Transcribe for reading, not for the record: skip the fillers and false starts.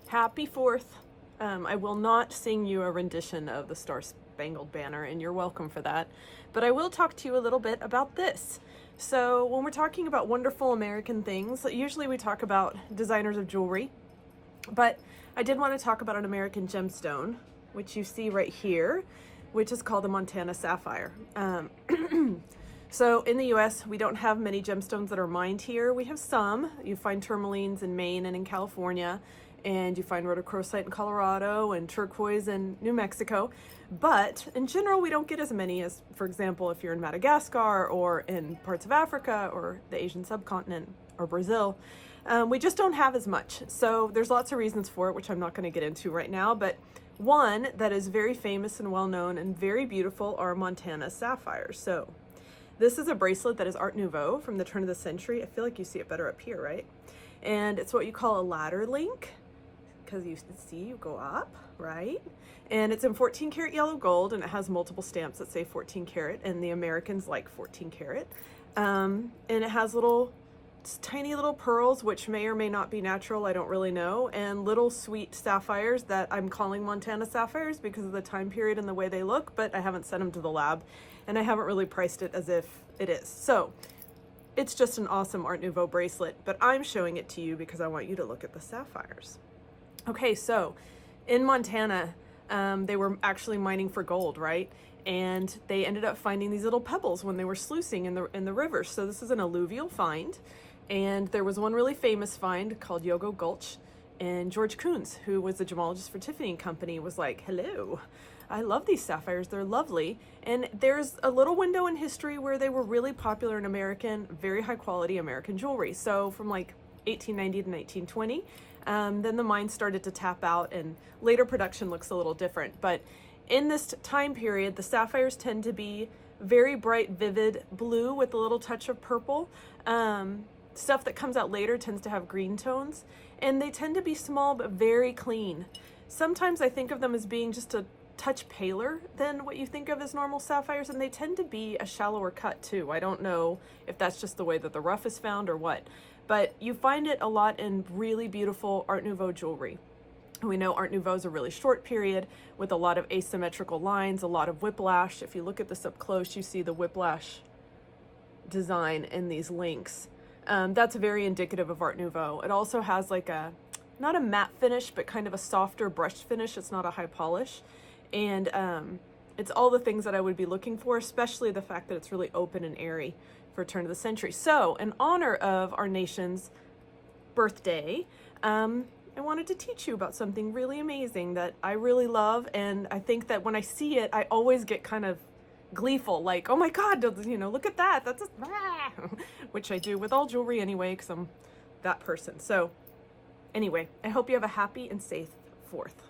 Happy 4th. I will not sing you a rendition of the Star Spangled Banner, and you're welcome for that. But I will talk to you a little bit about this. So when we're talking about wonderful American things, usually we talk about designers of jewelry, but I did want to talk about an American gemstone, which you see right here, which is called the Montana Sapphire. So in the US, we don't have many gemstones that are mined here. We have some. You find tourmalines in Maine and in California, and you find rhodochrosite in Colorado and turquoise in New Mexico. But in general, we don't get as many as, for example, if you're in Madagascar or in parts of Africa or the Asian subcontinent or Brazil. We just don't have as much. So there's lots of reasons for it, which I'm not going to get into right now. But one that is very famous and well known and very beautiful are Montana sapphires. So this is a bracelet that is Art Nouveau from the turn of the century. I feel like you see it better up here, right? And it's what you call a ladder link, because you see you go up, right? And it's in 14 karat yellow gold, and it has multiple stamps that say 14 karat, and the Americans like 14 karat. And it has tiny little pearls, which may or may not be natural, I don't really know, and little sweet sapphires that I'm calling Montana sapphires because of the time period and the way they look, but I haven't sent them to the lab, and I haven't really priced it as if it is. So it's just an awesome Art Nouveau bracelet, but I'm showing it to you because I want you to look at the sapphires. Okay, so in Montana, they were actually mining for gold, right? And they ended up finding these little pebbles when they were sluicing in the rivers. So this is an alluvial find. And there was one really famous find called Yogo Gulch. And George Coons, who was the gemologist for Tiffany & Company, was like, hello, I love these sapphires. They're lovely. And there's a little window in history where they were really popular in American, very high quality American jewelry. So from like 1890 to 1920. Then the mine started to tap out, and later production looks a little different. But in this time period, the sapphires tend to be very bright, vivid blue with a little touch of purple. Stuff that comes out later tends to have green tones, and they tend to be small but very clean. Sometimes I think of them as being just a touch paler than what you think of as normal sapphires, and they tend to be a shallower cut too. I don't know if that's just the way that the rough is found or what, but you find it a lot in really beautiful Art Nouveau jewelry. We know Art Nouveau is a really short period with a lot of asymmetrical lines, a lot of whiplash. If you look at this up close, you see the whiplash design in these links. That's very indicative of Art Nouveau. It also has like not a matte finish, but kind of a softer brushed finish. It's not a high polish. And it's all the things that I would be looking for, especially the fact that it's really open and airy for turn of the century. So in honor of our nation's birthday, I wanted to teach you about something really amazing that I really love. And I think that when I see it, I always get kind of gleeful, like, oh my God, look at that. That's which I do with all jewelry anyway, because I'm that person. So anyway, I hope you have a happy and safe 4th.